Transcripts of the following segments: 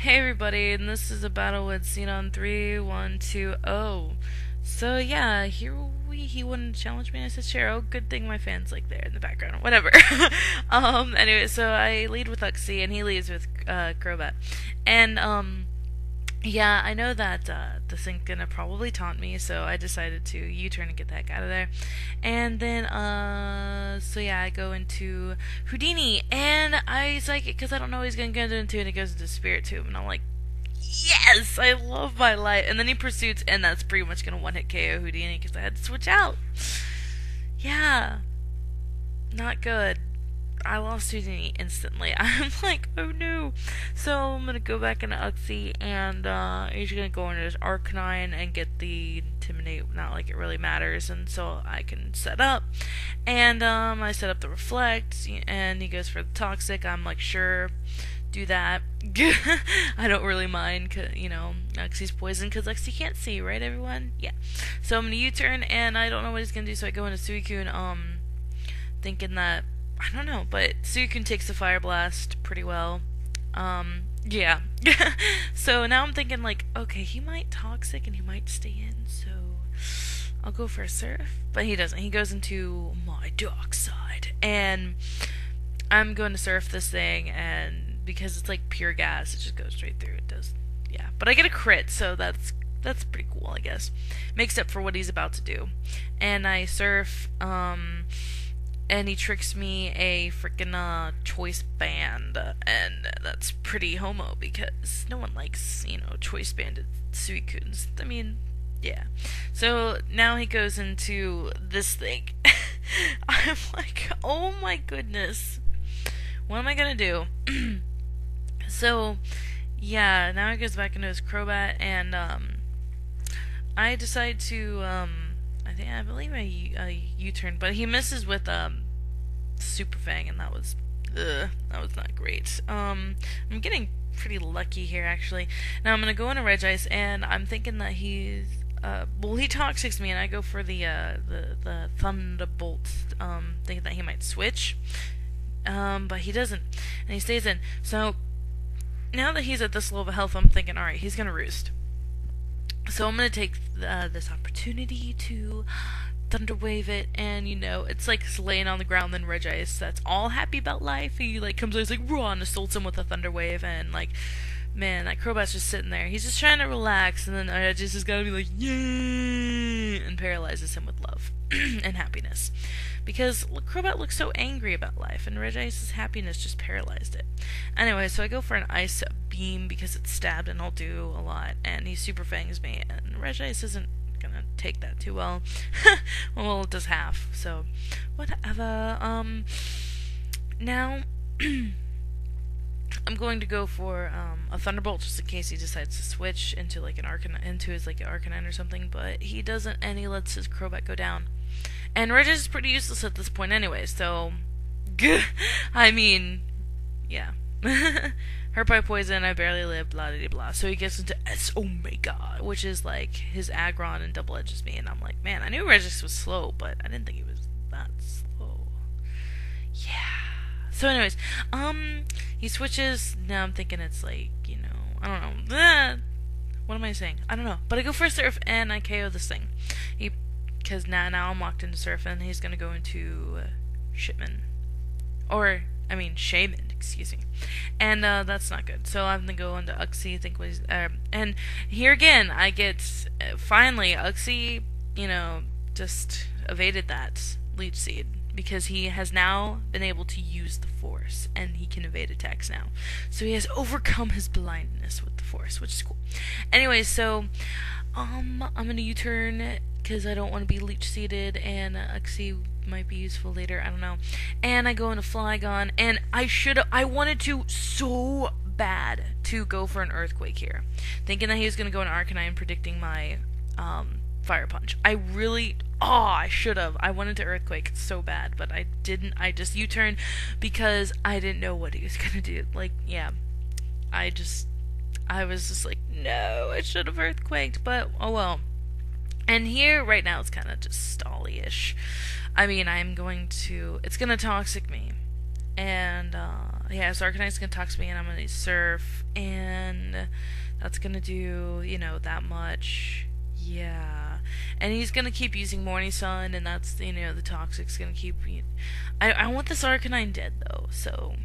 Hey everybody, and this is a battle with Xenon3120. So yeah, he wouldn't challenge me, and I said sure. Oh, good thing my fan's like there in the background. Whatever. Anyway, so I lead with Uxie and he leads with Crobat. And yeah, I know that this thing's gonna probably taunt me, so I decided to U-turn and get the heck out of there. And then, so yeah, I go into Houdini, and I psych it because I don't know what he's gonna go into, and it goes into Spirit Tube, and I'm like, yes, I love my life. And then he pursues, and that's pretty much gonna one-hit KO Houdini because I had to switch out. Yeah, not good. I lost Houdini instantly. I'm like, oh no. So I'm gonna go back into Uxie, and he's gonna go into his Arcanine and get the Intimidate, not like it really matters, and so I can set up. And I set up the Reflect, and he goes for the Toxic. I'm like, sure, do that. I don't really mind, Uxie's poison, because Uxie can't see, right everyone? Yeah. So I'm gonna U-turn, and I don't know what he's gonna do, so I go into Suicune, thinking that I don't know, but Suicune takes the Fire Blast pretty well. Yeah. So now I'm thinking, like, okay, he might Toxic and he might stay in, so I'll go for a Surf. But he doesn't. He goes into my dark side. And I'm going to Surf this thing, and because it's like pure gas, it just goes straight through. It does, yeah. But I get a crit, so that's pretty cool, I guess. Makes up for what he's about to do. And I Surf, and he tricks me a freaking choice band, and that's pretty homo because no one likes, choice banded Suicunes. I mean, yeah. So now he goes into this thing. I'm like, oh my goodness, what am I gonna do? So, yeah, now he goes back into his Crobat, and I decide to I believe I U-turn, but he misses with Super Fang, and that was not great. I'm getting pretty lucky here actually. Now I'm gonna go into Regice, and I'm thinking that he's he Toxics me, and I go for the Thunderbolt, thinking that he might switch, but he doesn't, and he stays in. So now that he's at this low of a health, I'm thinking, all right, he's gonna Roost. So I'm gonna take this opportunity to Thunder Wave it, and it's like laying on the ground. Then Regice, that's all happy about life, he like comes out, he's like raw, and assaults him with a Thunder Wave, and like, man, that Crobat's just sitting there. He's just trying to relax, and then Regice is gotta be like, yay, and paralyzes him with love and happiness. Because Crobat looks so angry about life, and Regice's happiness just paralyzed it. Anyway, so I go for an Ice Beam because it's stabbed and I'll do a lot, and he Super Fangs me, and Regice isn't gonna take that too well. Well, it does half, so whatever. Now I'm going to go for a Thunderbolt just in case he decides to switch into like an Arcanine or something, but he doesn't, and he lets his Crobat go down. And Regice is pretty useless at this point anyway, so I mean, yeah. Hurt by poison, I barely live, blah blah blah. So he gets into S Omega, which is like his Aggron, and double edges me, and I'm like, man, I knew Regice was slow, but I didn't think he was that slow. Yeah. So anyways, he switches. Now I'm thinking it's like, I don't know. What am I saying? I don't know. But I go for a Surf, and I KO this thing. Because now I'm locked into Surf, and he's gonna go into Shaman, excuse me, and that's not good. So I'm gonna go into Uxie. And here again, I get finally Uxie, just evaded that Leech Seed because he has now been able to use the Force, and he can evade attacks now. So he has overcome his blindness with the Force, which is cool. Anyway, so I'm gonna U-turn because I don't want to be Leech Seeded, and Uxie might be useful later, I don't know. And I go into Flygon, and I wanted to so bad to go for an Earthquake here, thinking that he was going to go into Arcanine, predicting my Fire Punch. I should have. I wanted to Earthquake so bad, but I didn't. I just U-turned because I didn't know what he was going to do. Like, yeah, I was just like, no, I should have Earthquaked, but oh well. And here, right now, it's kind of just stally-ish. I mean, it's gonna Toxic me. And, yeah, so Arcanine's gonna tox me, and I'm gonna surf, and that's gonna do, that much. Yeah. And he's gonna keep using Morning Sun, and that's, the Toxic's gonna keep. I want this Arcanine dead, though, so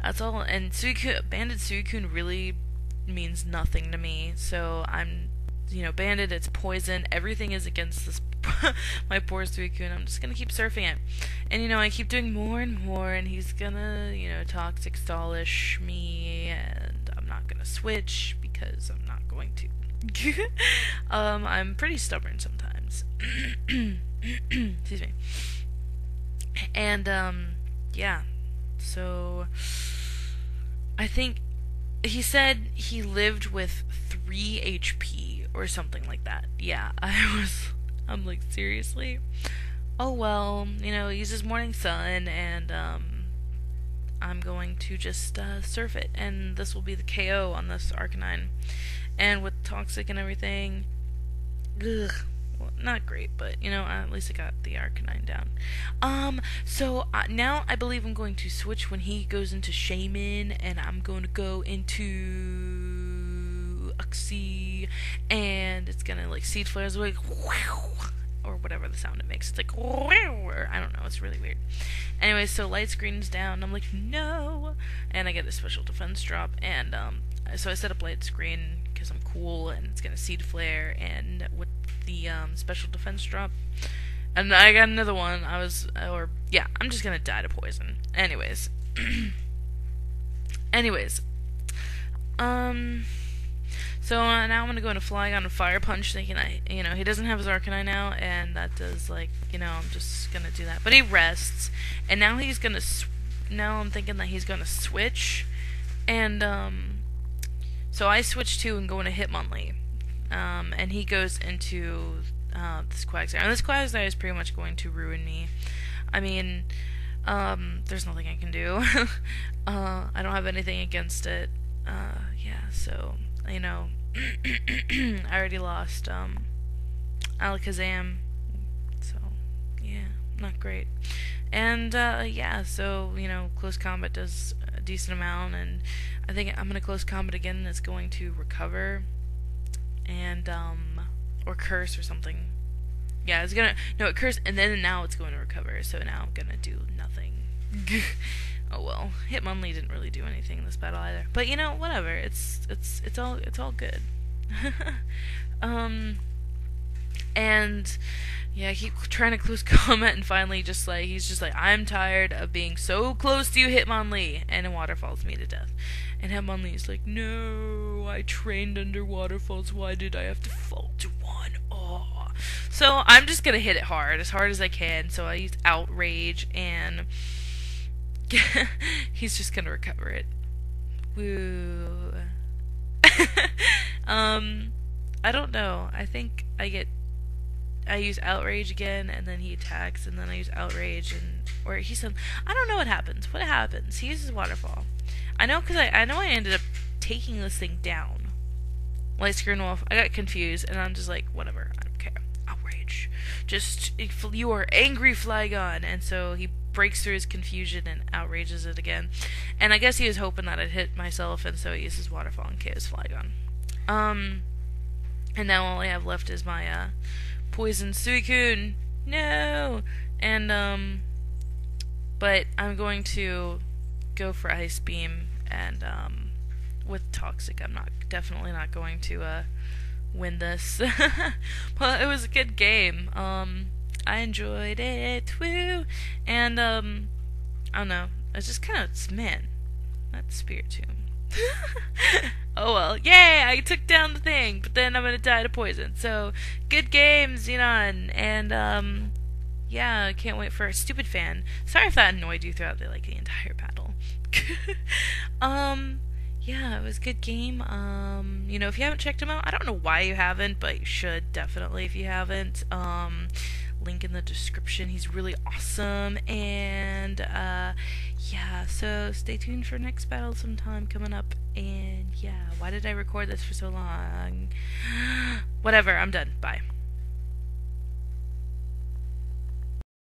that's all. And Banded Suicune really means nothing to me, so I'm, Banded, it's poison, everything is against this. My poor Suicune. I'm just gonna keep surfing it. And I keep doing more and more, and he's gonna, Toxic Stallish me, and I'm not gonna switch because I'm not going to. I'm pretty stubborn sometimes. Excuse me. And yeah. So I think he said he lived with 3 HP or something like that. Yeah, I'm like, seriously? Oh well, he uses Morning Sun, and I'm going to just surf it, and this will be the KO on this Arcanine. And with Toxic and everything, ugh, well, not great, but at least I got the Arcanine down. So now I believe I'm going to switch when he goes into Shaman, and I'm going to go into Uxie, and it's gonna like Seed Flares like or whatever the sound it makes. It's like or I don't know, it's really weird. Anyway, so Light Screen's down. I'm like, no, and I get a special defense drop, and so I set up Light Screen because I'm cool, and it's gonna Seed Flare, and with the special defense drop, and I got another one. I'm just gonna die to poison. Anyways, so now I'm gonna go into Flygon and Fire Punch, thinking he doesn't have his Arcanine now, and that does I'm just gonna do that. But he rests, and now he's gonna. Now I'm thinking that he's gonna switch, and so I switch to and go into Hitmonlee, and he goes into this Quagsire, and this Quagsire is pretty much going to ruin me. I mean, there's nothing I can do. I don't have anything against it. Yeah, so. I already lost Alakazam, so yeah, not great. And yeah, so close combat does a decent amount, and I think I'm gonna close combat again, and it's going to recover, and or curse or something. Yeah, it curse, and then now it's going to recover. So now I'm gonna do nothing. Oh well, Hitmonlee didn't really do anything in this battle either. But whatever. It's all good. And yeah, I keep trying to close combat, and finally he's just like, I'm tired of being so close to you, Hitmonlee, and waterfalls me to death. And Hitmonlee's like, no, I trained under waterfalls. Why did I have to fall to one? Oh. So I'm just gonna hit it as hard as I can. So I use Outrage, and he's just gonna recover it. Woo. I don't know. I think I use Outrage again, and then he attacks, and then I use Outrage, or he said, I don't know what happens. What happens? He uses Waterfall. I know, because I know I ended up taking this thing down. Light Screen Wolf. I got confused, and I'm just like, whatever. I don't care. Outrage. You are angry, Flygon. And so he breaks through his confusion and outrages it again. And I guess he was hoping that I'd hit myself, and so he uses Waterfall and KOs Flygon. And now all I have left is my Poison Suicune. No! And but I'm going to go for Ice Beam, and with Toxic I'm definitely not going to win this. Well, it was a good game. I enjoyed it, woo! And I don't know, it's just kind of, man, that Spirit Tomb. Oh well, yay! I took down the thing, but then I'm gonna die to poison. So good game, Xenon, and yeah, I can't wait for a stupid fan. Sorry if that annoyed you throughout the entire battle. Yeah, it was a good game. If you haven't checked him out, I don't know why you haven't, but you should definitely if you haven't. Link in the description. He's really awesome, and yeah, so stay tuned for next battle sometime coming up. And yeah, why did I record this for so long? Whatever, I'm done. Bye.